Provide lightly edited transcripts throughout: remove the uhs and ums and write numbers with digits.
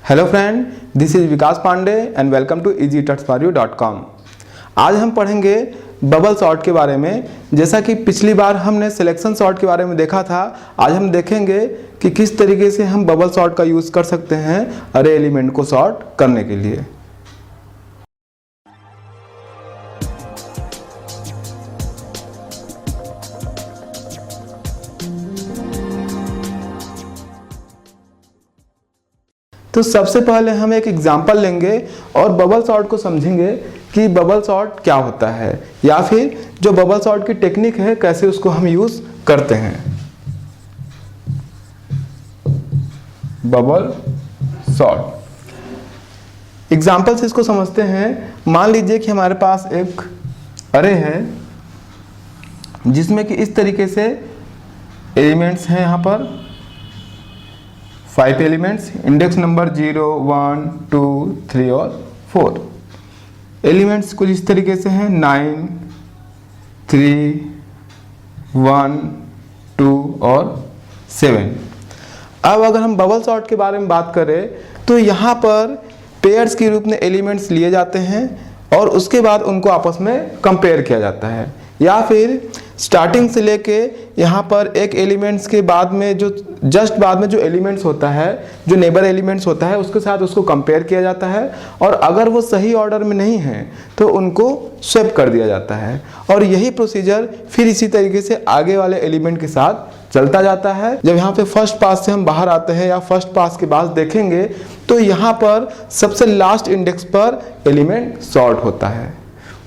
Hello friend, this is Vikas Pandey and welcome to easytutsforyou.com। आज हम पढ़ेंगे बबल सॉर्ट के बारे में। जैसा कि पिछली बार हमने सिलेक्शन सॉर्ट के बारे में देखा था, आज हम देखेंगे कि किस तरीके से हम बबल सॉर्ट का यूज़ कर सकते हैं अरे एलिमेंट को सॉर्ट करने के लिए। तो सबसे पहले हम एक एग्जांपल लेंगे और बबल सॉर्ट को समझेंगे कि बबल सॉर्ट क्या होता है या फिर जो बबल सॉर्ट की टेक्निक है कैसे उसको हम यूज करते हैं। बबल सॉर्ट एग्जांपल से इसको समझते हैं। मान लीजिए कि हमारे पास एक अरे है जिसमें कि इस तरीके से एलिमेंट्स हैं, यहाँ पर 5 एलिमेंट्स, इंडेक्स नंबर 0, 1, 2, 3 और 4। एलिमेंट्स कुछ इस तरीके से हैं 9, 3, 1, 2 और 7। अब अगर हम बबल सॉर्ट के बारे में बात करें तो यहाँ पर पेयर्स के रूप में एलिमेंट्स लिए जाते हैं और उसके बाद उनको आपस में कंपेयर किया जाता है, या फिर स्टार्टिंग से लेके यहाँ पर एक एलिमेंट्स के बाद में जो जस्ट बाद में जो एलिमेंट्स होता है, जो नेबर एलिमेंट्स होता है, उसके साथ उसको कंपेयर किया जाता है और अगर वो सही ऑर्डर में नहीं है तो उनको स्वैप कर दिया जाता है। और यही प्रोसीजर फिर इसी तरीके से आगे वाले एलिमेंट के साथ चलता जाता है। जब यहाँ पे फर्स्ट पास से हम बाहर आते हैं या फर्स्ट पास के बाद देखेंगे तो यहाँ पर सबसे लास्ट इंडेक्स पर एलिमेंट सॉर्ट होता है।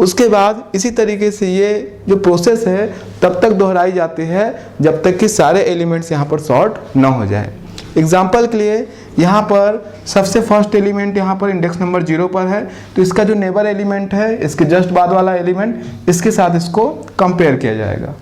उसके बाद इसी तरीके से ये जो प्रोसेस है तब तक दोहराई जाती है जब तक कि सारे एलिमेंट्स यहाँ पर सॉर्ट ना हो जाए। एग्जाम्पल के लिए यहाँ पर सबसे फर्स्ट एलिमेंट यहाँ पर इंडेक्स नंबर 0 पर है, तो इसका जो नेबर एलिमेंट है, इसके जस्ट बाद वाला एलिमेंट, इसके साथ इसको कंपेयर किया जाएगा।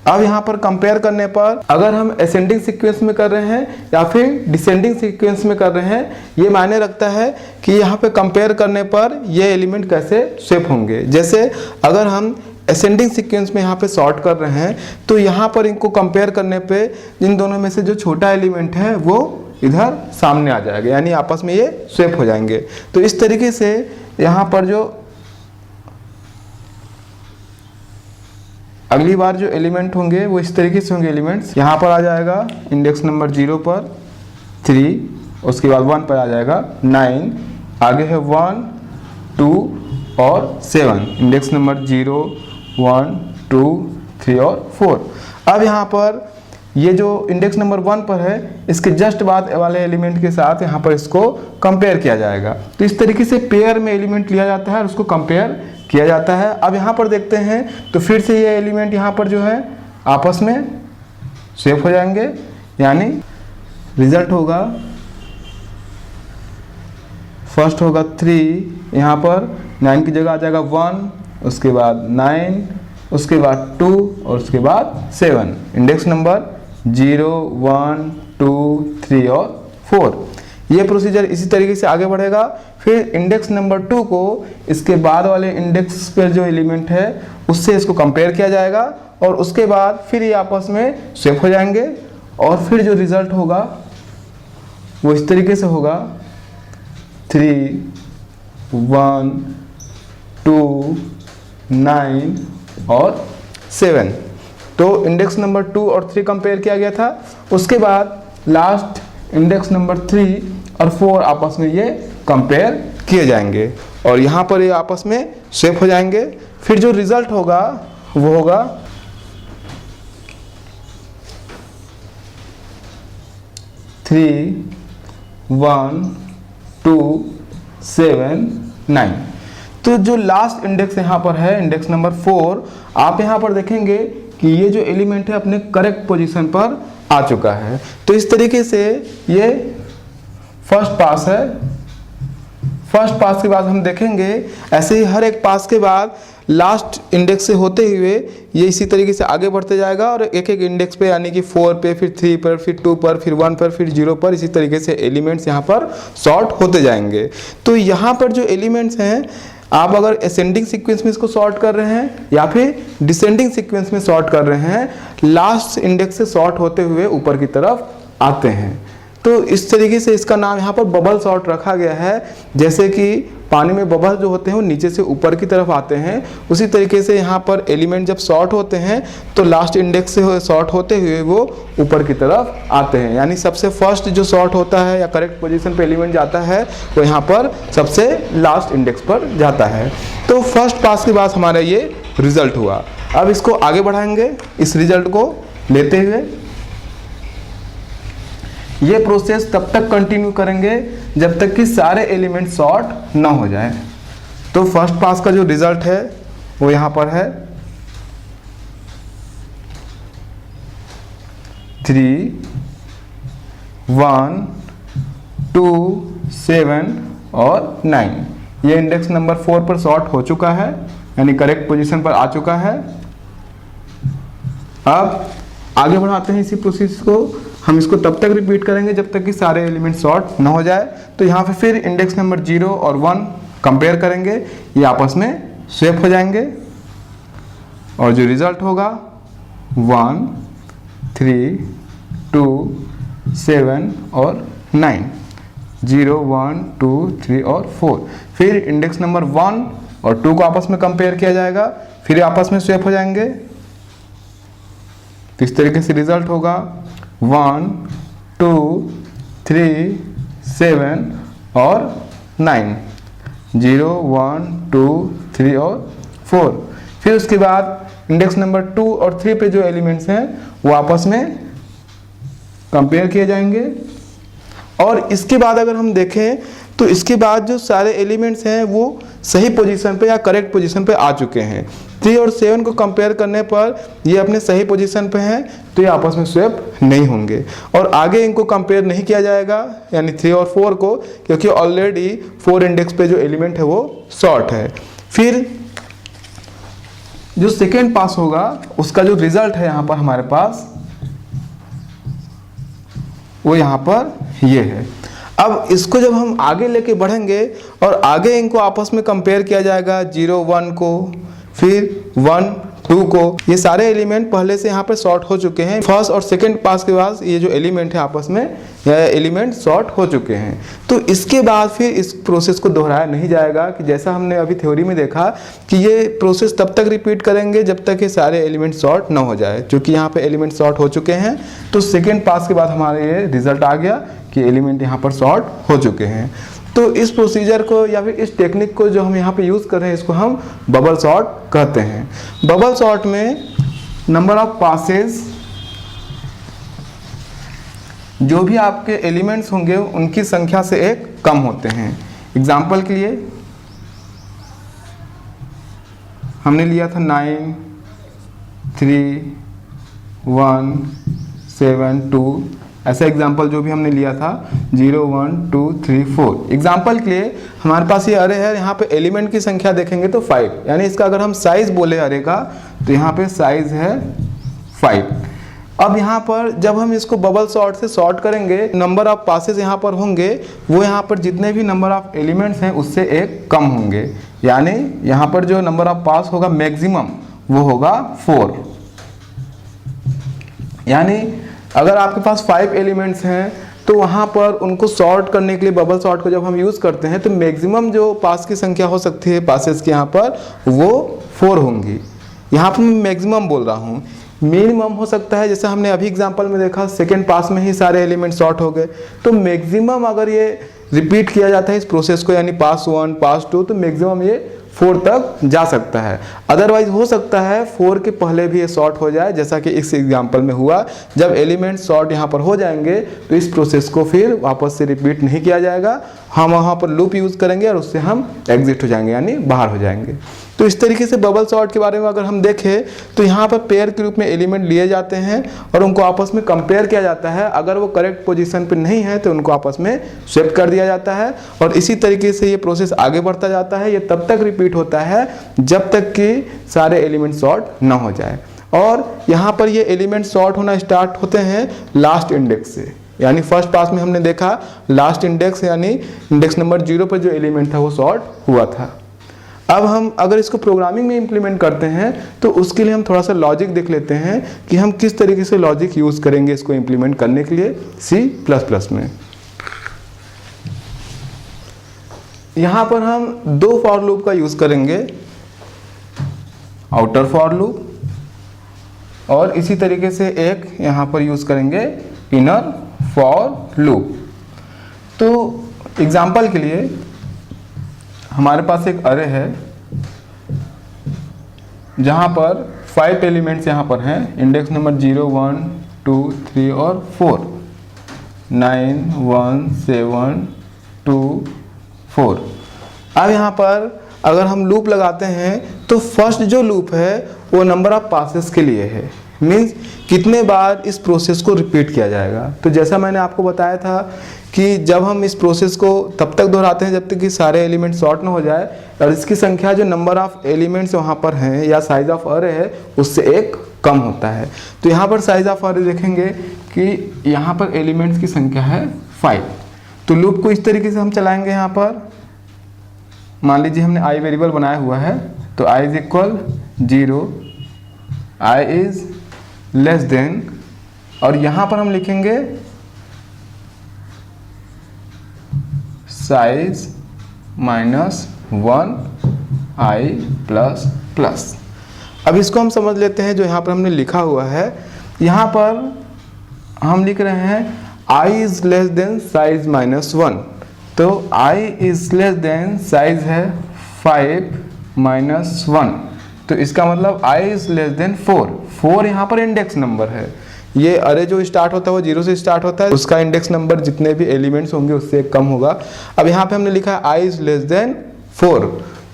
अब यहाँ पर कंपेयर करने पर अगर हम असेंडिंग सीक्वेंस में कर रहे हैं या फिर डिसेंडिंग सीक्वेंस में कर रहे हैं, ये मायने रखता है कि यहाँ पे कंपेयर करने पर ये एलिमेंट कैसे स्वैप होंगे। जैसे अगर हम असेंडिंग सीक्वेंस में यहाँ पे सॉर्ट कर रहे हैं तो यहाँ पर इनको कंपेयर करने पे इन दोनों में से जो छोटा एलिमेंट है वो इधर सामने आ जाएगा, यानी आपस में ये स्वैप हो जाएंगे। तो इस तरीके से यहाँ पर जो अगली बार जो एलिमेंट होंगे वो इस तरीके से होंगे। एलिमेंट्स यहाँ पर आ जाएगा इंडेक्स नंबर 0 पर 3, उसके बाद 1 पर आ जाएगा 9, आगे है 1, 2 और 7, इंडेक्स नंबर 0, 1, 2, 3 और 4। अब यहाँ पर ये जो इंडेक्स नंबर 1 पर है, इसके जस्ट बाद वाले एलिमेंट के साथ यहाँ पर इसको कंपेयर किया जाएगा। तो इस तरीके से पेयर में एलिमेंट लिया जाता है और उसको कंपेयर किया जाता है। अब यहाँ पर देखते हैं तो फिर से ये एलिमेंट यहाँ पर जो है आपस में स्वैप हो जाएंगे, यानी रिजल्ट होगा फर्स्ट होगा 3, यहाँ पर 9 की जगह आ जाएगा 1, उसके बाद 9, उसके बाद 2 और उसके बाद 7, इंडेक्स नंबर 0, 1, 2, 3 और 4। ये प्रोसीजर इसी तरीके से आगे बढ़ेगा। फिर इंडेक्स नंबर 2 को इसके बाद वाले इंडेक्स पर जो एलिमेंट है उससे इसको कंपेयर किया जाएगा और उसके बाद फिर ये आपस में स्वैप हो जाएंगे और फिर जो रिजल्ट होगा वो इस तरीके से होगा 3, 1, 2, 9 और 7। तो इंडेक्स नंबर 2 और 3 कंपेयर किया गया था, उसके बाद लास्ट इंडेक्स नंबर 3 और 4 आपस में ये कंपेयर किए जाएंगे और यहाँ पर ये आपस में स्वैप हो जाएंगे। फिर जो रिजल्ट होगा वो होगा 3, 1, 2, 7, 9। तो जो लास्ट इंडेक्स यहाँ पर है इंडेक्स नंबर 4, आप यहाँ पर देखेंगे कि ये जो एलिमेंट है अपने करेक्ट पोजीशन पर आ चुका है। तो इस तरीके से ये फर्स्ट पास है। फर्स्ट पास के बाद हम देखेंगे ऐसे ही हर एक पास के बाद लास्ट इंडेक्स से होते हुए ये इसी तरीके से आगे बढ़ते जाएगा और एक एक इंडेक्स पे, यानी कि 4 पे, फिर 3 पर, फिर 2 पर, फिर 1 पर, फिर 0 पर, इसी तरीके से एलिमेंट्स यहाँ पर सॉर्ट होते जाएंगे। तो यहाँ पर जो एलिमेंट्स हैं, आप अगर असेंडिंग सीक्वेंस में इसको सॉर्ट कर रहे हैं या फिर डिसेंडिंग सीक्वेंस में सॉर्ट कर रहे हैं, लास्ट इंडेक्स से सॉर्ट होते हुए ऊपर की तरफ आते हैं। तो इस तरीके से इसका नाम यहाँ पर बबल सॉर्ट रखा गया है। जैसे कि पानी में बबल जो होते हैं वो नीचे से ऊपर की तरफ आते हैं, उसी तरीके से यहाँ पर एलिमेंट जब सॉर्ट होते हैं तो लास्ट इंडेक्स से सॉर्ट होते हुए वो ऊपर की तरफ आते हैं। यानी सबसे फर्स्ट जो सॉर्ट होता है या करेक्ट पोजीशन पे एलिमेंट जाता है वो यहाँ पर सबसे लास्ट इंडेक्स पर जाता है। तो फर्स्ट पास के बाद हमारा ये रिजल्ट हुआ। अब इसको आगे बढ़ाएंगे, इस रिजल्ट को लेते हुए ये प्रोसेस तब तक कंटिन्यू करेंगे जब तक कि सारे एलिमेंट सॉर्ट ना हो जाए। तो फर्स्ट पास का जो रिजल्ट है वो यहाँ पर है 3, 1, 2, 7 और 9। ये इंडेक्स नंबर 4 पर सॉर्ट हो चुका है, यानी करेक्ट पोजीशन पर आ चुका है। अब आगे बढ़ाते हैं इसी प्रोसेस को। हम इसको तब तक रिपीट करेंगे जब तक कि सारे एलिमेंट सॉर्ट ना हो जाए। तो यहाँ पे फिर इंडेक्स नंबर 0 और 1 कंपेयर करेंगे, ये आपस में स्वैप हो जाएंगे और जो रिजल्ट होगा 1, 3, 2, 7 और 9, 0, 1, 2, 3 और 4। फिर इंडेक्स नंबर 1 और 2 को आपस में कंपेयर किया जाएगा, फिर आपस में स्वैप हो जाएंगे। तो इस तरीके से रिजल्ट होगा 1, 2, 3, 7 और 9, 0, 1, 2, 3 और 4। फिर उसके बाद इंडेक्स नंबर 2 और 3 पे जो एलिमेंट्स हैं वो आपस में कंपेयर किए जाएंगे। और इसके बाद अगर हम देखें तो इसके बाद जो सारे एलिमेंट्स हैं वो सही पोजीशन पे या करेक्ट पोजीशन पे आ चुके हैं। 3 और 7 को कंपेयर करने पर ये अपने सही पोजीशन पे हैं, तो ये आपस में स्वैप नहीं होंगे और आगे इनको कंपेयर नहीं किया जाएगा, यानी 3 और 4 को, क्योंकि ऑलरेडी 4 इंडेक्स पे जो एलिमेंट है वो सॉर्ट है। फिर जो सेकेंड पास होगा उसका जो रिजल्ट है यहाँ पर हमारे पास वो यहाँ पर ये है। अब इसको जब हम आगे लेके बढ़ेंगे और आगे इनको आपस में कंपेयर किया जाएगा, 0, 1 को, फिर 1, 2 को। ये सारे एलिमेंट पहले से यहाँ पर सॉर्ट हो चुके हैं। फर्स्ट और सेकंड पास के बाद ये जो एलिमेंट है आपस में ये एलिमेंट सॉर्ट हो चुके हैं। तो इसके बाद फिर इस प्रोसेस को दोहराया नहीं जाएगा, कि जैसा हमने अभी थ्योरी में देखा कि ये प्रोसेस तब तक रिपीट करेंगे जब तक ये सारे एलिमेंट सॉर्ट ना हो जाए। क्योंकि यहाँ पे एलिमेंट सॉर्ट हो चुके हैं तो सेकेंड पास के बाद हमारे ये रिजल्ट आ गया कि एलिमेंट यहाँ पर सॉर्ट हो चुके हैं। तो इस प्रोसीजर को या फिर इस टेक्निक को जो हम यहाँ पे यूज़ कर रहे हैं इसको हम बबल सॉर्ट कहते हैं। बबल सॉर्ट में नंबर ऑफ पासेस, जो भी आपके एलिमेंट्स होंगे उनकी संख्या से एक कम होते हैं। एग्जाम्पल के लिए हमने लिया था 9, 3, 1, 7, 2, ऐसा एग्जाम्पल जो भी हमने लिया था 0, 1, 2, 3, 4। एग्जाम्पल के लिए हमारे पास ये अरे है, यहाँ पे एलिमेंट की संख्या देखेंगे तो 5, यानी इसका अगर हम साइज बोले अरे का तो यहाँ पे साइज है 5। अब यहाँ पर जब हम इसको बबल सॉर्ट से सॉर्ट करेंगे, नंबर ऑफ पासेस यहाँ पर होंगे वो यहाँ पर जितने भी नंबर ऑफ एलिमेंट्स हैं उससे एक कम होंगे, यानी यहाँ पर जो नंबर ऑफ पास होगा मैक्सिमम वो होगा 4। यानी अगर आपके पास 5 एलिमेंट्स हैं तो वहाँ पर उनको सॉर्ट करने के लिए बबल सॉर्ट को जब हम यूज़ करते हैं तो मैक्सिमम जो पास की संख्या हो सकती है पासेस की यहाँ पर वो 4 होंगी। यहाँ पर मैं मैक्सिमम बोल रहा हूँ। मिनिमम हो सकता है, जैसे हमने अभी एग्जांपल में देखा सेकेंड पास में ही सारे एलिमेंट सॉर्ट हो गए, तो मैक्सिमम अगर ये रिपीट किया जाता है इस प्रोसेस को, यानी पास 1, पास 2, तो मैक्सिमम ये 4 तक जा सकता है। अदरवाइज हो सकता है 4 के पहले भी ये सॉर्ट हो जाए, जैसा कि इस एग्जांपल में हुआ। जब एलिमेंट सॉर्ट यहाँ पर हो जाएंगे तो इस प्रोसेस को फिर वापस से रिपीट नहीं किया जाएगा, हम वहाँ पर लूप यूज़ करेंगे और उससे हम एग्जिट हो जाएंगे, यानी बाहर हो जाएंगे। तो इस तरीके से बबल सॉर्ट के बारे में अगर हम देखें तो यहाँ पर पेयर के रूप में एलिमेंट लिए जाते हैं और उनको आपस में कंपेयर किया जाता है। अगर वो करेक्ट पोजीशन पे नहीं है तो उनको आपस में स्वैप कर दिया जाता है और इसी तरीके से ये प्रोसेस आगे बढ़ता जाता है। ये तब तक रिपीट होता है जब तक कि सारे एलिमेंट सॉर्ट ना हो जाए। और यहाँ पर ये एलिमेंट सॉर्ट होना स्टार्ट होते हैं लास्ट इंडेक्स से, यानी फर्स्ट पास में हमने देखा लास्ट इंडेक्स यानी इंडेक्स नंबर 0 पर जो एलिमेंट था वो सॉर्ट हुआ था। अब हम अगर इसको प्रोग्रामिंग में इम्प्लीमेंट करते हैं तो उसके लिए हम थोड़ा सा लॉजिक देख लेते हैं कि हम किस तरीके से लॉजिक यूज़ करेंगे इसको इम्प्लीमेंट करने के लिए C++ में। यहाँ पर हम दो फॉर लूप का यूज़ करेंगे, आउटर फॉर लूप और इसी तरीके से एक यहाँ पर यूज़ करेंगे इनर फॉर लूप। तो एग्जाम्पल के लिए हमारे पास एक अरे है जहाँ पर 5 एलिमेंट्स यहाँ पर हैं, इंडेक्स नंबर 0, 1, 2, 3 और 4, 9, 1, 7, 2, 4। अब यहाँ पर अगर हम लूप लगाते हैं तो फर्स्ट जो लूप है वो नंबर ऑफ पासेस के लिए है, मीन्स कितने बार इस प्रोसेस को रिपीट किया जाएगा। तो जैसा मैंने आपको बताया था कि जब हम इस प्रोसेस को तब तक दोहराते हैं जब तक कि सारे एलिमेंट सॉर्ट ना हो जाए और इसकी संख्या जो नंबर ऑफ एलिमेंट्स वहाँ पर हैं या साइज ऑफ अरे है उससे एक कम होता है। तो यहाँ पर साइज ऑफ अरे देखेंगे कि यहाँ पर एलिमेंट्स की संख्या है 5। तो लूप को इस तरीके से हम चलाएंगे। यहाँ पर मान लीजिए हमने आई वेरिएबल बनाया हुआ है, तो i is equal 0, i is less than, और यहाँ पर हम लिखेंगे size minus 1 i plus plus. अब इसको हम समझ लेते हैं जो यहाँ पर हमने लिखा हुआ है। यहाँ पर हम लिख रहे हैं i is less than size minus 1, तो i is less than size है 5 माइनस 1, तो इसका मतलब i इज लेस देन 4 यहाँ पर इंडेक्स नंबर है। ये अरे जो स्टार्ट होता है वो 0 से स्टार्ट होता है, उसका इंडेक्स नंबर जितने भी एलिमेंट्स होंगे उससे कम होगा। अब यहाँ पे हमने लिखा है i इज लेस देन 4,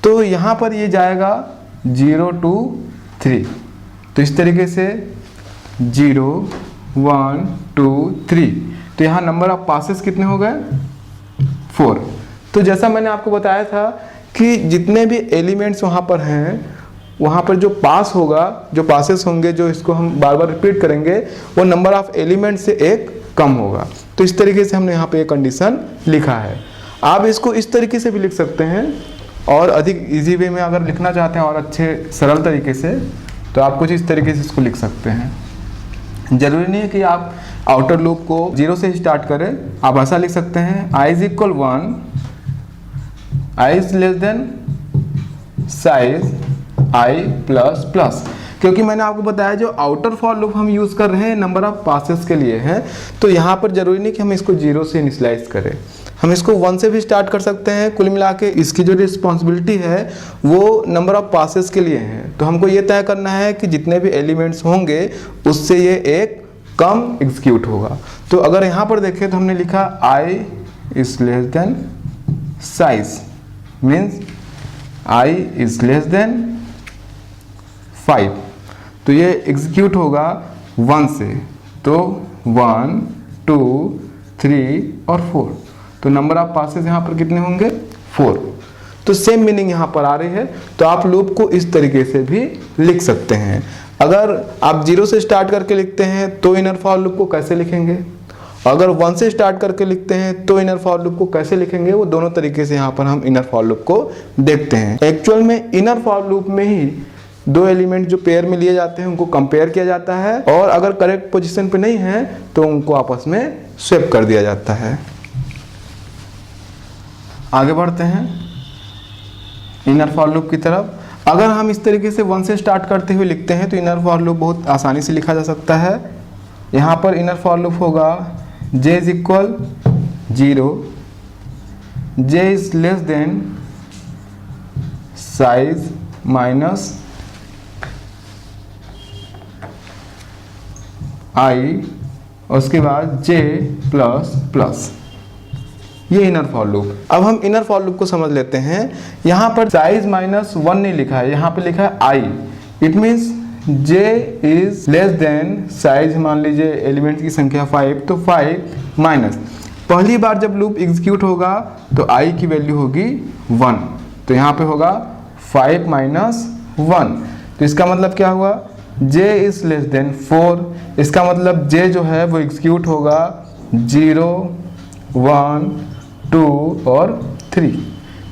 तो यहाँ पर ये जाएगा 0 to 3। तो इस तरीके से 0 1 2 3, तो यहाँ नंबर ऑफ पासेस कितने हो गए 4। तो जैसा मैंने आपको बताया था कि जितने भी एलिमेंट्स वहाँ पर हैं वहाँ पर जो पास होगा, जो पासेस होंगे, जो इसको हम बार बार रिपीट करेंगे, वो नंबर ऑफ एलिमेंट से एक कम होगा। तो इस तरीके से हमने यहाँ पे एक कंडीशन लिखा है। आप इसको इस तरीके से भी लिख सकते हैं और अधिक इजी वे में अगर लिखना चाहते हैं और अच्छे सरल तरीके से, तो आप कुछ इस तरीके से इसको लिख सकते हैं। ज़रूरी नहीं है कि आप आउटर लूप को 0 से स्टार्ट करें, आप ऐसा लिख सकते हैं i is equal 1, i is less than size i plus plus, क्योंकि मैंने आपको बताया जो आउटर फॉर लूप हम यूज़ कर रहे हैं नंबर ऑफ पासेस के लिए है, तो यहाँ पर जरूरी नहीं कि हम इसको 0 से इनिशियलाइज करें, हम इसको 1 से भी स्टार्ट कर सकते हैं। कुल मिला के इसकी जो रिस्पॉन्सिबिलिटी है वो नंबर ऑफ पासेस के लिए है। तो हमको ये तय करना है कि जितने भी एलिमेंट्स होंगे उससे ये एक कम एग्जीक्यूट होगा। तो अगर यहाँ पर देखें तो हमने लिखा i is less than size, means i is less than 5, तो ये एग्जीक्यूट होगा 1 से, तो 1 2 3 और 4, तो नंबर ऑफ पासेस यहाँ पर कितने होंगे 4। तो सेम मीनिंग यहाँ पर आ रही है। तो आप लूप को इस तरीके से भी लिख सकते हैं। अगर आप 0 से स्टार्ट करके लिखते हैं तो इनर फॉर लूप को कैसे लिखेंगे, अगर 1 से स्टार्ट करके लिखते हैं तो इनर फॉर लूप को कैसे लिखेंगे, वो दोनों तरीके से यहाँ पर हम इनर फॉर लूप को देखते हैं। एक्चुअल में इनर फॉर लूप में ही दो एलिमेंट जो पेयर में लिए जाते हैं उनको कंपेयर किया जाता है, और अगर करेक्ट पोजीशन पे नहीं है तो उनको आपस में स्वैप कर दिया जाता है। आगे बढ़ते हैं इनर फॉर लूप की तरफ। अगर हम इस तरीके से 1 से स्टार्ट करते हुए लिखते हैं तो इनर फॉर लूप बहुत आसानी से लिखा जा सकता है। यहाँ पर इनर फॉर लूप होगा j is equal 0, j is less than size minus i, उसके बाद j प्लस प्लस, ये इनर फॉर लूप। अब हम इनर फॉर लूप को समझ लेते हैं। यहाँ पर साइज माइनस 1 नहीं लिखा है, यहाँ पे लिखा है i, it means j is less than size, मान लीजिए एलिमेंट की संख्या 5, तो 5 माइनस, पहली बार जब लूप एग्जीक्यूट होगा तो i की वैल्यू होगी 1, तो यहाँ पे होगा 5 माइनस 1, तो इसका मतलब क्या हुआ j इज लेस देन 4, इसका मतलब j जो है वो एग्जीक्यूट होगा 0 1 2 और 3,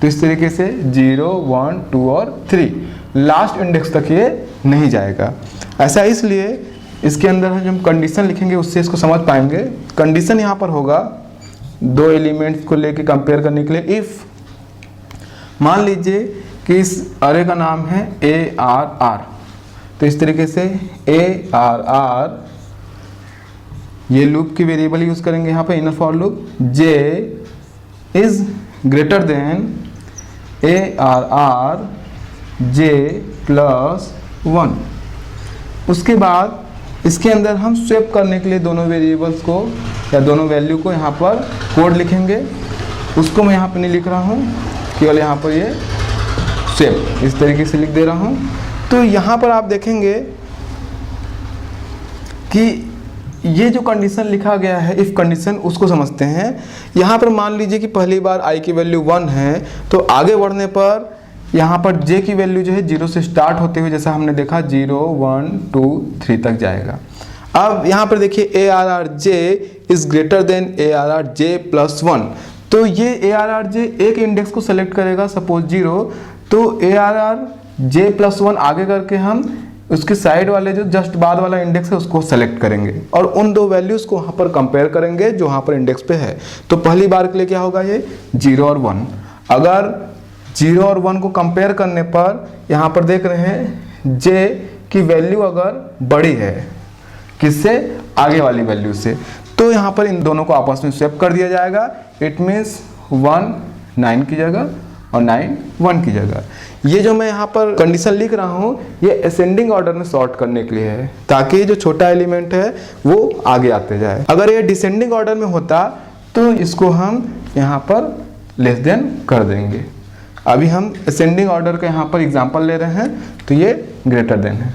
तो इस तरीके से 0, 1, 2 और 3 लास्ट इंडेक्स तक ये नहीं जाएगा। ऐसा इसलिए इसके अंदर जो हम कंडीशन लिखेंगे उससे इसको समझ पाएंगे। कंडीशन यहाँ पर होगा दो एलिमेंट्स को लेके कंपेयर करने के लिए। इफ़ मान लीजिए कि इस अरे का नाम है ARR, तो इस तरीके से ARR ये लूप की वेरिएबल यूज करेंगे यहाँ पे inner for loop. J is greater than ARR J plus 1। उसके बाद इसके अंदर हम स्वेप करने के लिए दोनों वेरिएबल्स को या दोनों वैल्यू को यहाँ पर कोड लिखेंगे। उसको मैं यहाँ पर नहीं लिख रहा हूँ, केवल यहाँ पर ये स्वेप इस तरीके से लिख दे रहा हूँ। तो यहाँ पर आप देखेंगे कि ये जो कंडीशन लिखा गया है इफ़ कंडीशन, उसको समझते हैं। यहाँ पर मान लीजिए कि पहली बार i की वैल्यू 1 है, तो आगे बढ़ने पर यहाँ पर j की वैल्यू जो है 0 से स्टार्ट होते हुए जैसा हमने देखा 0, 1, 2, 3 तक जाएगा। अब यहाँ पर देखिए ARR j is greater than ARR j plus 1, तो ये ARR j एक इंडेक्स को सेलेक्ट करेगा, सपोज 0, तो ARR j प्लस 1 आगे करके हम उसके साइड वाले जो जस्ट बाद वाला इंडेक्स है उसको सेलेक्ट करेंगे और उन दो वैल्यूज़ को वहाँ पर कंपेयर करेंगे जो वहाँ पर इंडेक्स पे है। तो पहली बार के लिए क्या होगा, ये 0 और 1। अगर 0 और 1 को कंपेयर करने पर यहाँ पर देख रहे हैं j की वैल्यू अगर बड़ी है किससे, आगे वाली वैल्यू से, तो यहाँ पर इन दोनों को आपस में स्वैप कर दिया जाएगा। इट मीन्स 1 9 की जगह और 9 1 की जगह। ये जो मैं यहाँ पर कंडीशन लिख रहा हूँ ये असेंडिंग ऑर्डर में सॉर्ट करने के लिए है, ताकि जो छोटा एलिमेंट है वो आगे आते जाए। अगर ये डिसेंडिंग ऑर्डर में होता तो इसको हम यहाँ पर लेस देन कर देंगे। अभी हम असेंडिंग ऑर्डर का यहाँ पर एग्जांपल ले रहे हैं, तो ये ग्रेटर देन है।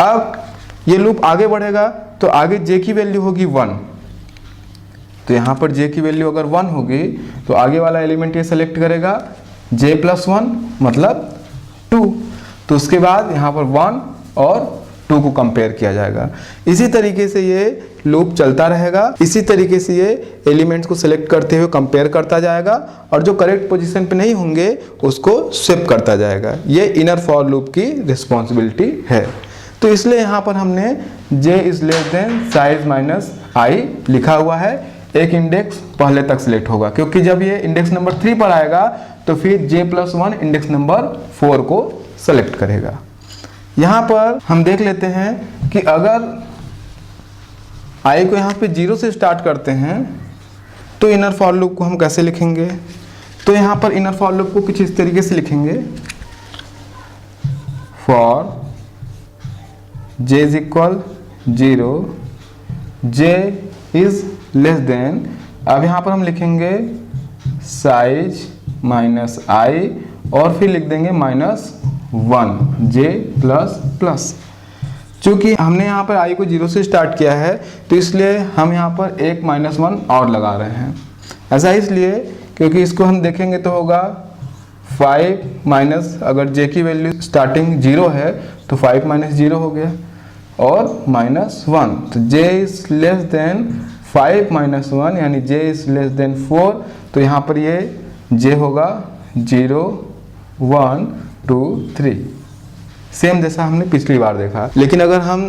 अब ये लूप आगे बढ़ेगा तो आगे j की वैल्यू होगी 1, तो यहाँ पर j की वैल्यू अगर 1 होगी तो आगे वाला एलिमेंट ये सेलेक्ट करेगा j प्लस 1 मतलब 2, तो उसके बाद यहाँ पर 1 और 2 को कंपेयर किया जाएगा। इसी तरीके से ये लूप चलता रहेगा। इसी तरीके से ये एलिमेंट्स को सेलेक्ट करते हुए कंपेयर करता जाएगा और जो करेक्ट पोजीशन पे नहीं होंगे उसको स्विप करता जाएगा। ये इनर फॉर लूप की रिस्पॉन्सिबिलिटी है। तो इसलिए यहाँ पर हमने j is less than size minus i लिखा हुआ है। एक इंडेक्स पहले तक सिलेक्ट होगा, क्योंकि जब ये इंडेक्स नंबर 3 पर आएगा तो फिर j प्लस 1 इंडेक्स नंबर 4 को सेलेक्ट करेगा। यहाँ पर हम देख लेते हैं कि अगर i को यहाँ पे 0 से स्टार्ट करते हैं तो इनर फॉर लूप को हम कैसे लिखेंगे। तो यहाँ पर इनर फॉर लूप को कुछ इस तरीके से लिखेंगे, for j is equal 0, j is less than, अब यहाँ पर हम लिखेंगे साइज माइनस i और फिर लिख देंगे -1 j प्लस प्लस। चूँकि हमने यहाँ पर i को 0 से स्टार्ट किया है तो इसलिए हम यहाँ पर एक -1 और लगा रहे हैं। ऐसा इसलिए क्योंकि इसको हम देखेंगे तो होगा 5 माइनस, अगर j की वैल्यू स्टार्टिंग 0 है तो 5 माइनस 0 हो गया और -1, तो j is less than 5 minus 1 यानी j इज लेस देन 4, तो यहाँ पर ये j होगा 0 1 2 3, सेम जैसा हमने पिछली बार देखा। लेकिन अगर हम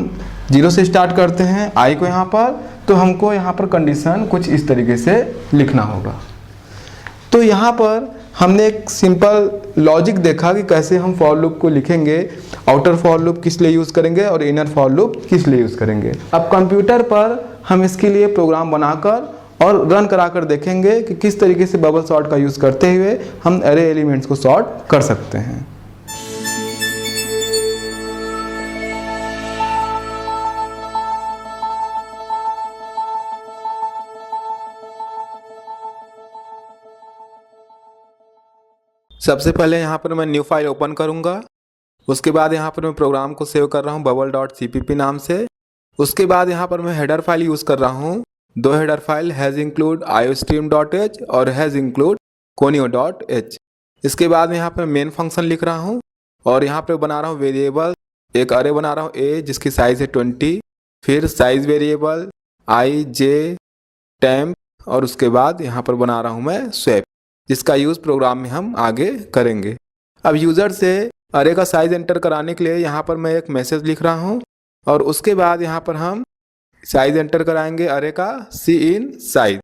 0 से स्टार्ट करते हैं i को यहाँ पर, तो हमको यहाँ पर कंडीशन कुछ इस तरीके से लिखना होगा। तो यहाँ पर हमने एक सिंपल लॉजिक देखा कि कैसे हम फॉर लूप को लिखेंगे, आउटर फॉर लूप किस लिए यूज़ करेंगे और इनर फॉर लूप किस लिए यूज़ करेंगे। अब कंप्यूटर पर हम इसके लिए प्रोग्राम बनाकर और रन कराकर देखेंगे कि किस तरीके से बबल सॉर्ट का यूज़ करते हुए हम अरे एलिमेंट्स को सॉर्ट कर सकते हैं। सबसे पहले यहाँ पर मैं न्यू फाइल ओपन करूँगा। उसके बाद यहाँ पर मैं प्रोग्राम को सेव कर रहा हूँ bubble.cpp नाम से। उसके बाद यहाँ पर मैं हेडर फाइल यूज़ कर रहा हूँ, दो header file has include iostream.h और हैज़ इंक्लूड conio.h। इसके बाद में यहाँ पर मेन फंक्शन लिख रहा हूँ और यहाँ पर बना रहा हूँ वेरिएबल, एक अरे बना रहा हूँ a जिसकी साइज़ है 20, फिर size variable i j temp और उसके बाद यहाँ पर बना रहा हूँ मैं swap। जिसका यूज़ प्रोग्राम में हम आगे करेंगे। अब यूज़र से अरे का साइज़ एंटर कराने के लिए यहाँ पर मैं एक मैसेज लिख रहा हूँ और उसके बाद यहाँ पर हम साइज़ एंटर कराएंगे अरे का सी इन साइज।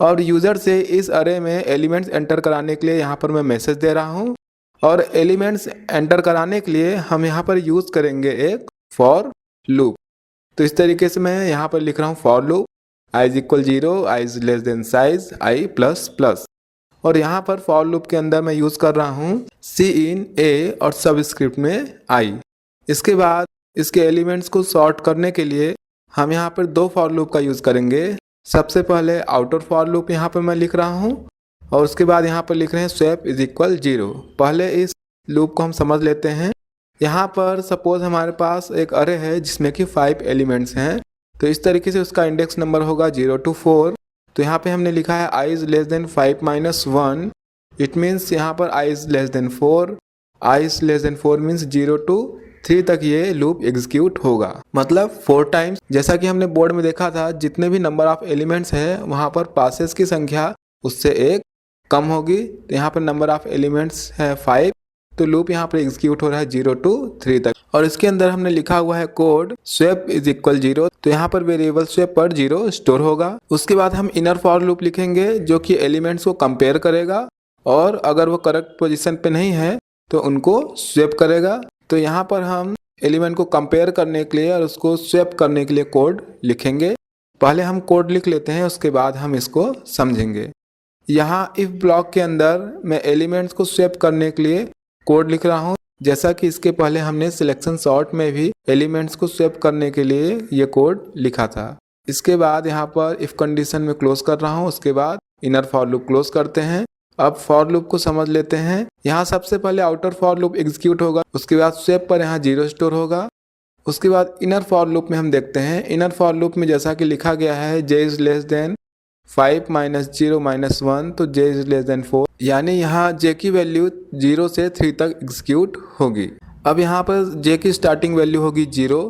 और यूज़र से इस अरे में एलिमेंट्स एंटर कराने के लिए यहाँ पर मैं मैसेज दे रहा हूँ और एलिमेंट्स एंटर कराने के लिए हम यहाँ पर यूज़ करेंगे एक फॉर लूप। तो इस तरीके से मैं यहाँ पर लिख रहा हूँ for loop I is equal 0, I is less than size I plus plus. और यहाँ पर फॉर लूप के अंदर मैं यूज़ कर रहा हूँ सी इन ए और सबस्क्रिप्ट में आई। इसके बाद इसके एलिमेंट्स को सॉर्ट करने के लिए हम यहाँ पर दो फॉर लूप का यूज़ करेंगे। सबसे पहले आउटर फॉर लूप यहाँ पर मैं लिख रहा हूँ और उसके बाद यहाँ पर लिख रहे हैं स्वैप इज इक्वल 0। पहले इस लूप को हम समझ लेते हैं। यहाँ पर सपोज हमारे पास एक अरे है जिसमें कि 5 एलिमेंट्स हैं, तो इस तरीके से उसका इंडेक्स नंबर होगा 0 to 4। तो यहाँ पे हमने लिखा है i is less than 5 minus 1, it means यहाँ पर i is less than 4, i is less than 4 means 0 to 3 तक ये लूप एग्जीक्यूट होगा, मतलब 4 टाइम्स। जैसा कि हमने बोर्ड में देखा था जितने भी नंबर ऑफ एलिमेंट्स है वहाँ पर पासेस की संख्या उससे एक कम होगी। तो यहाँ पर नंबर ऑफ एलिमेंट्स है 5, तो लूप यहाँ पर एग्जीक्यूट हो रहा है 0 to 3 तक। और इसके अंदर हमने लिखा हुआ है कोड स्वैप इज इक्वल 0, तो यहाँ पर वेरिएबल स्वैप पर 0 स्टोर होगा। उसके बाद हम इनर फॉर लूप लिखेंगे जो कि एलिमेंट्स को कंपेयर करेगा और अगर वो करेक्ट पोजीशन पे नहीं है तो उनको स्वैप करेगा। तो यहाँ पर हम एलिमेंट को कंपेयर करने के लिए और उसको स्वैप करने के लिए कोड लिखेंगे। पहले हम कोड लिख लेते हैं, उसके बाद हम इसको समझेंगे। यहाँ इफ ब्लॉक के अंदर मैं एलिमेंट्स को स्वैप करने के लिए कोड लिख रहा हूँ, जैसा कि इसके पहले हमने सिलेक्शन सॉर्ट में भी एलिमेंट्स को स्वैप करने के लिए ये कोड लिखा था। इसके बाद यहाँ पर इफ कंडीशन में क्लोज कर रहा हूँ, उसके बाद इनर फॉर लूप क्लोज करते हैं। अब फॉर लूप को समझ लेते हैं। यहाँ सबसे पहले आउटर फॉर लूप एग्जीक्यूट होगा, उसके बाद स्वैप पर यहाँ 0 स्टोर होगा। उसके बाद इनर फॉर लूप में हम देखते हैं, इनर फॉर लूप में जैसा कि लिखा गया है j is less than 5 minus 0 minus 1, तो j इज लेस देन 4, यानी यहाँ j की वैल्यू 0 से 3 तक एग्जीक्यूट होगी। अब यहाँ पर j की स्टार्टिंग वैल्यू होगी 0।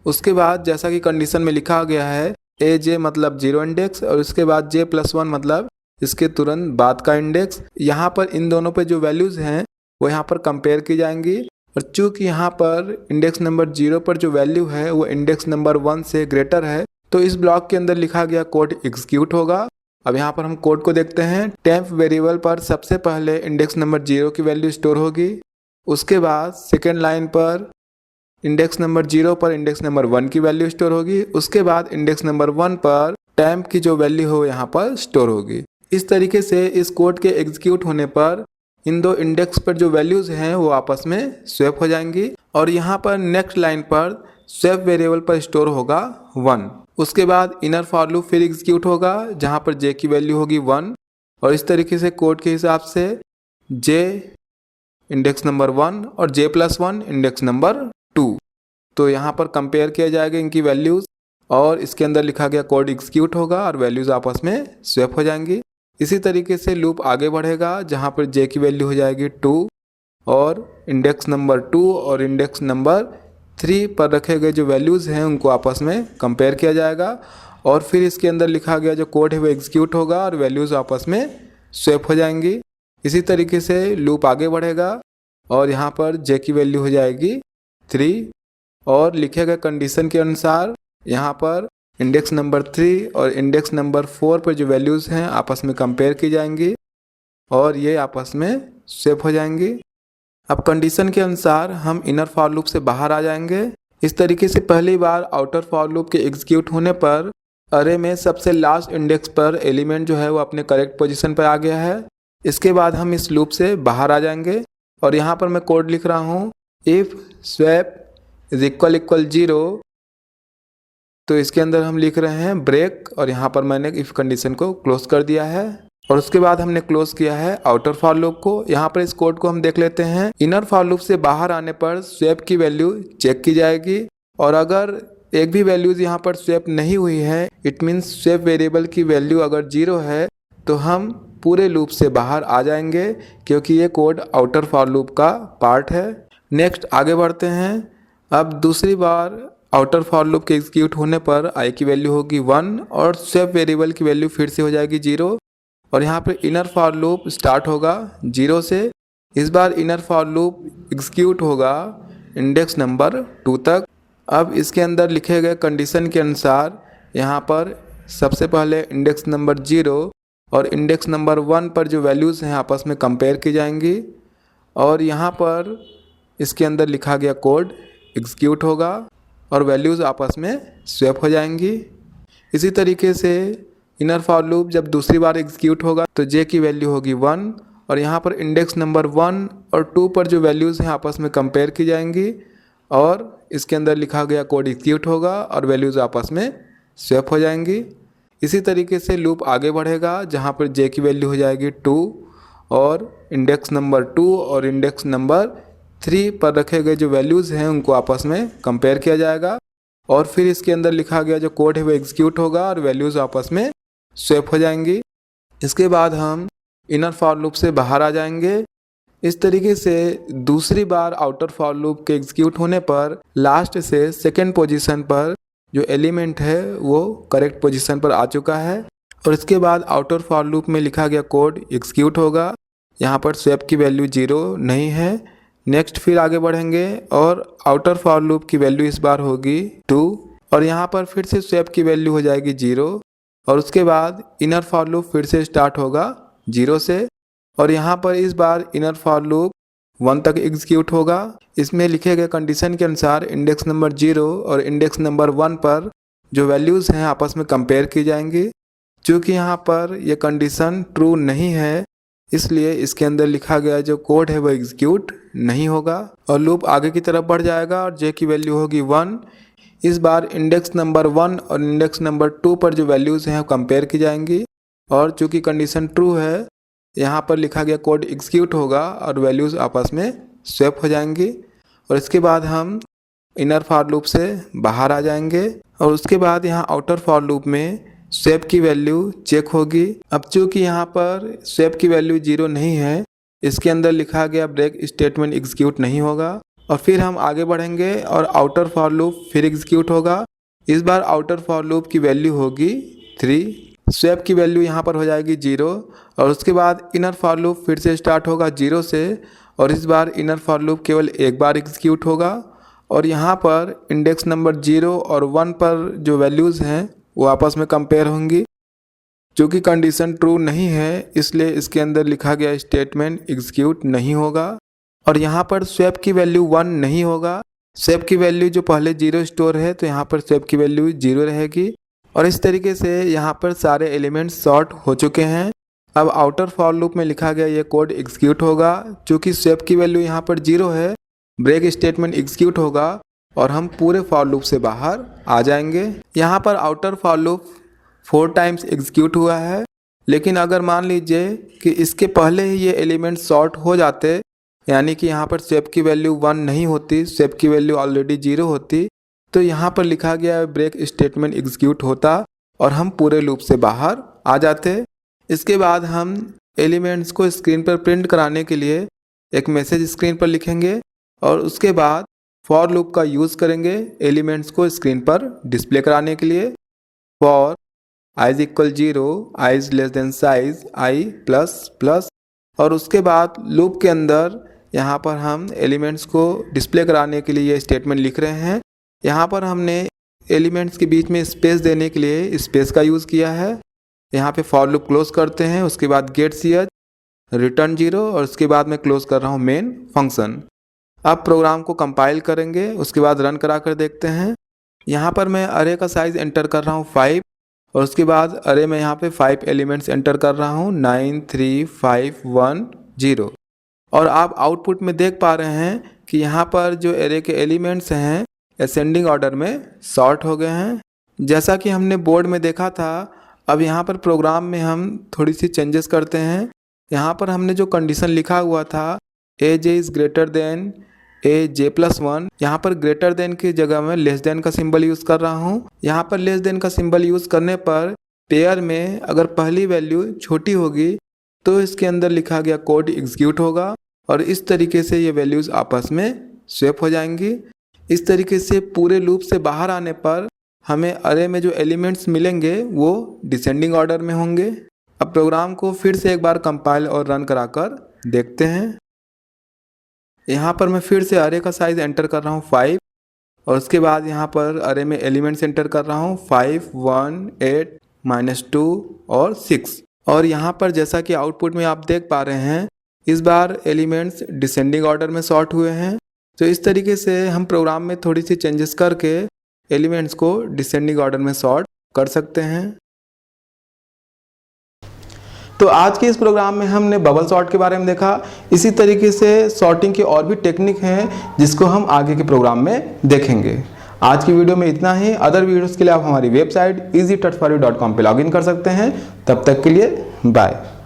उसके बाद जैसा कि कंडीशन में लिखा गया है aj मतलब 0 इंडेक्स और उसके बाद j प्लस 1 मतलब इसके तुरंत बाद का इंडेक्स। यहाँ पर इन दोनों पे जो वैल्यूज़ हैं वो यहाँ पर कंपेयर की जाएंगी और चूँकि यहाँ पर इंडेक्स नंबर 0 पर जो वैल्यू है वो इंडेक्स नंबर 1 से ग्रेटर है, तो इस ब्लॉक के अंदर लिखा गया कोड एग्जीक्यूट होगा। अब यहाँ पर हम कोड को देखते हैं। टेम्प वेरिएबल पर सबसे पहले इंडेक्स नंबर 0 की वैल्यू स्टोर होगी। उसके बाद सेकेंड लाइन पर इंडेक्स नंबर 0 पर इंडेक्स नंबर 1 की वैल्यू स्टोर होगी। उसके बाद इंडेक्स नंबर 1 पर टेम्प की जो वैल्यू हो यहाँ पर स्टोर होगी। इस तरीके से इस कोड के एग्जीक्यूट होने पर इन दो इंडेक्स पर जो वैल्यूज़ हैं वो आपस में स्वैप हो जाएंगी और यहाँ पर नेक्स्ट लाइन पर स्वैप वेरिएबल पर स्टोर होगा 1। उसके बाद इनर फॉर लूप फिर एग्जीक्यूट होगा जहाँ पर j की वैल्यू होगी 1 और इस तरीके से कोड के हिसाब से j इंडेक्स नंबर 1 और j प्लस 1 इंडेक्स नंबर 2, तो यहाँ पर कंपेयर किया जाएगा इनकी वैल्यूज़ और इसके अंदर लिखा गया कोड एग्जीक्यूट होगा और वैल्यूज़ आपस में स्वैप हो जाएंगी। इसी तरीके से लूप आगे बढ़ेगा जहाँ पर j की वैल्यू हो जाएगी 2 और इंडेक्स नंबर 2 और इंडेक्स नंबर 3 पर रखे गए जो वैल्यूज़ हैं उनको आपस में कंपेयर किया जाएगा और फिर इसके अंदर लिखा गया जो कोड है वो एग्जीक्यूट होगा और वैल्यूज़ आपस में स्वैप हो जाएंगी। इसी तरीके से लूप आगे बढ़ेगा और यहाँ पर j की वैल्यू हो जाएगी 3 और लिखे गए कंडीशन के अनुसार यहाँ पर इंडेक्स नंबर 3 और इंडेक्स नंबर 4 पर जो वैल्यूज़ हैं आपस में कंपेयर की जाएंगी और ये आपस में स्वैप हो जाएंगी। अब कंडीशन के अनुसार हम इनर फॉर लूप से बाहर आ जाएंगे। इस तरीके से पहली बार आउटर फॉर लूप के एग्जीक्यूट होने पर अरे में सबसे लास्ट इंडेक्स पर एलिमेंट जो है वो अपने करेक्ट पोजीशन पर आ गया है। इसके बाद हम इस लूप से बाहर आ जाएंगे और यहाँ पर मैं कोड लिख रहा हूँ इफ़ स्वैप इज इक्वल 0, तो इसके अंदर हम लिख रहे हैं ब्रेक और यहाँ पर मैंने इफ़ कंडीशन को क्लोज कर दिया है और उसके बाद हमने क्लोज किया है आउटर फॉर लूप को। यहाँ पर इस कोड को हम देख लेते हैं। इनर फॉर लूप से बाहर आने पर स्वैप की वैल्यू चेक की जाएगी और अगर एक भी वैल्यूज़ यहाँ पर स्वैप नहीं हुई है, इट मीन्स स्वैप वेरिएबल की वैल्यू अगर 0 है तो हम पूरे लूप से बाहर आ जाएंगे क्योंकि ये कोड आउटर फॉर लूप का पार्ट है। नेक्स्ट आगे बढ़ते हैं। अब दूसरी बार आउटर फॉर लूप के एग्जीक्यूट होने पर i की वैल्यू होगी 1 और स्वैप वेरिएबल की वैल्यू फिर से हो जाएगी 0 और यहाँ पर इनर फॉर लूप स्टार्ट होगा 0 से। इस बार इनर फॉर लूप एग्जीक्यूट होगा इंडेक्स नंबर 2 तक। अब इसके अंदर लिखे गए कंडीशन के अनुसार यहाँ पर सबसे पहले इंडेक्स नंबर 0 और इंडेक्स नंबर 1 पर जो वैल्यूज़ हैं आपस में कंपेयर की जाएंगी और यहाँ पर इसके अंदर लिखा गया कोड एग्जीक्यूट होगा और वैल्यूज़ आपस में स्वैप हो जाएंगी। इसी तरीके से इनर फॉर लूप जब दूसरी बार एग्जीक्यूट होगा तो जे की वैल्यू होगी 1 और यहाँ पर इंडेक्स नंबर 1 और 2 पर जो वैल्यूज़ हैं आपस में कंपेयर की जाएंगी और इसके अंदर लिखा गया कोड एग्जीक्यूट होगा और वैल्यूज़ आपस में स्वैप हो जाएंगी। इसी तरीके से लूप आगे बढ़ेगा जहाँ पर जे की वैल्यू हो जाएगी 2 और इंडेक्स नंबर 2 और इंडेक्स नंबर 3 पर रखे गए जो वैल्यूज़ हैं उनको आपस में कंपेयर किया जाएगा और फिर इसके अंदर लिखा गया जो कोड है वो एग्जीक्यूट होगा और वैल्यूज़ आपस में स्वैप हो जाएंगी। इसके बाद हम इनर फॉर लूप से बाहर आ जाएंगे। इस तरीके से दूसरी बार आउटर फॉर लूप के एग्जीक्यूट होने पर लास्ट से सेकेंड पोजीशन पर जो एलिमेंट है वो करेक्ट पोजीशन पर आ चुका है और इसके बाद आउटर फॉर लूप में लिखा गया कोड एग्जीक्यूट होगा। यहाँ पर स्वैप की वैल्यू 0 नहीं है। नेक्स्ट फिर आगे बढ़ेंगे और आउटर फॉर लूप की वैल्यू इस बार होगी 2 और यहाँ पर फिर से स्वैप की वैल्यू हो जाएगी 0 और उसके बाद इनर फॉर लूप फिर से स्टार्ट होगा 0 से और यहाँ पर इस बार इनर फॉर लूप 1 तक एग्जीक्यूट होगा। इसमें लिखे गए कंडीशन के अनुसार इंडेक्स नंबर 0 और इंडेक्स नंबर 1 पर जो वैल्यूज़ हैं आपस में कंपेयर की जाएंगी। चूँकि यहाँ पर यह कंडीशन ट्रू नहीं है इसलिए इसके अंदर लिखा गया जो कोड है वो एग्जीक्यूट नहीं होगा और लूप आगे की तरफ बढ़ जाएगा और जे की वैल्यू होगी 1। इस बार इंडेक्स नंबर 1 और इंडेक्स नंबर 2 पर जो वैल्यूज़ हैं कंपेयर की जाएंगी और चूँकि कंडीशन ट्रू है यहाँ पर लिखा गया कोड एग्जीक्यूट होगा और वैल्यूज़ आपस में स्वैप हो जाएंगी और इसके बाद हम इनर फॉर लूप से बाहर आ जाएंगे और उसके बाद यहाँ आउटर फॉर लूप में स्वैप की वैल्यू चेक होगी। अब चूँकि यहाँ पर स्वैप की वैल्यू 0 नहीं है इसके अंदर लिखा गया ब्रेक स्टेटमेंट एग्जीक्यूट नहीं होगा और फिर हम आगे बढ़ेंगे और आउटर फॉर लूप फिर एग्जीक्यूट होगा। इस बार आउटर फॉर लूप की वैल्यू होगी 3, स्वैप की वैल्यू यहाँ पर हो जाएगी 0 और उसके बाद इनर फॉर लूप फिर से स्टार्ट होगा 0 से और इस बार इनर फॉर लूप केवल एक बार एग्जीक्यूट होगा और यहाँ पर इंडेक्स नंबर 0 और 1 पर जो वैल्यूज़ हैं वो आपस में कंपेयर होंगी। चूँकि कंडीशन ट्रू नहीं है इसलिए इसके अंदर लिखा गया स्टेटमेंट एग्जीक्यूट नहीं होगा और यहाँ पर स्वैप की वैल्यू 1 नहीं होगा। स्वैप की वैल्यू जो पहले 0 स्टोर है तो यहाँ पर स्वैप की वैल्यू 0 रहेगी और इस तरीके से यहाँ पर सारे एलिमेंट्स सॉर्ट हो चुके हैं। अब आउटर फॉर लूप में लिखा गया ये कोड एग्जीक्यूट होगा। चूँकि स्वैप की वैल्यू यहाँ पर 0 है ब्रेक स्टेटमेंट एग्जीक्यूट होगा और हम पूरे फॉर लूप से बाहर आ जाएंगे। यहाँ पर outer for loop 4 times execute हुआ है लेकिन अगर मान लीजिए कि इसके पहले ही ये एलिमेंट सॉर्ट हो जाते यानी कि यहाँ पर स्वैप की वैल्यू 1 नहीं होती, स्वैप की वैल्यू ऑलरेडी 0 होती तो यहाँ पर लिखा गया ब्रेक स्टेटमेंट एग्जीक्यूट होता और हम पूरे लूप से बाहर आ जाते। इसके बाद हम एलिमेंट्स को स्क्रीन पर प्रिंट कराने के लिए एक मैसेज स्क्रीन पर लिखेंगे और उसके बाद फॉर लूप का यूज़ करेंगे एलिमेंट्स को स्क्रीन पर डिस्प्ले कराने के लिए। For i is equal 0, i is less than size i plus plus और उसके बाद लूप के अंदर यहाँ पर हम एलिमेंट्स को डिस्प्ले कराने के लिए ये स्टेटमेंट लिख रहे हैं। यहाँ पर हमने एलिमेंट्स के बीच में स्पेस देने के लिए स्पेस का यूज़ किया है। यहाँ पे फॉर लूप क्लोज करते हैं, उसके बाद गेट ch रिटर्न 0 और उसके बाद मैं क्लोज कर रहा हूँ मेन फंक्शन। अब प्रोग्राम को कंपाइल करेंगे, उसके बाद रन करा कर देखते हैं। यहाँ पर मैं अरे का साइज़ एंटर कर रहा हूँ 5 और उसके बाद अरे में यहाँ पे 5 एलिमेंट्स एंटर कर रहा हूँ 9 3 5 1 0 और आप आउटपुट में देख पा रहे हैं कि यहाँ पर जो एरे के एलिमेंट्स हैं असेंडिंग ऑर्डर में सॉर्ट हो गए हैं जैसा कि हमने बोर्ड में देखा था। अब यहाँ पर प्रोग्राम में हम थोड़ी सी चेंजेस करते हैं। यहाँ पर हमने जो कंडीशन लिखा हुआ था a j is greater than a j plus 1, यहाँ पर ग्रेटर देन की जगह में लेस देन का सिंबल यूज़ कर रहा हूँ। यहाँ पर लेस देन का सिंबल यूज़ करने पर पेयर में अगर पहली वैल्यू छोटी होगी तो इसके अंदर लिखा गया कोड एग्जीक्यूट होगा और इस तरीके से ये वैल्यूज़ आपस में स्वैप हो जाएंगी। इस तरीके से पूरे लूप से बाहर आने पर हमें अरे में जो एलिमेंट्स मिलेंगे वो डिसेंडिंग ऑर्डर में होंगे। अब प्रोग्राम को फिर से एक बार कंपाइल और रन कराकर देखते हैं। यहाँ पर मैं फिर से अरे का साइज एंटर कर रहा हूँ 5 और उसके बाद यहाँ पर अरे में एलिमेंट्स एंटर कर रहा हूँ 5, 1, 8, -2 और 6। और यहाँ पर जैसा कि आउटपुट में आप देख पा रहे हैं इस बार एलिमेंट्स डिसेंडिंग ऑर्डर में सॉर्ट हुए हैं। तो इस तरीके से हम प्रोग्राम में थोड़ी सी चेंजेस करके एलिमेंट्स को डिसेंडिंग ऑर्डर में सॉर्ट कर सकते हैं। तो आज के इस प्रोग्राम में हमने बबल सॉर्ट के बारे में देखा। इसी तरीके से सॉर्टिंग के और भी टेक्निक हैं जिसको हम आगे के प्रोग्राम में देखेंगे। आज की वीडियो में इतना ही। अदर वीडियोस के लिए आप हमारी वेबसाइट easytouchforyou.com पे लॉगिन कर सकते हैं। तब तक के लिए बाय।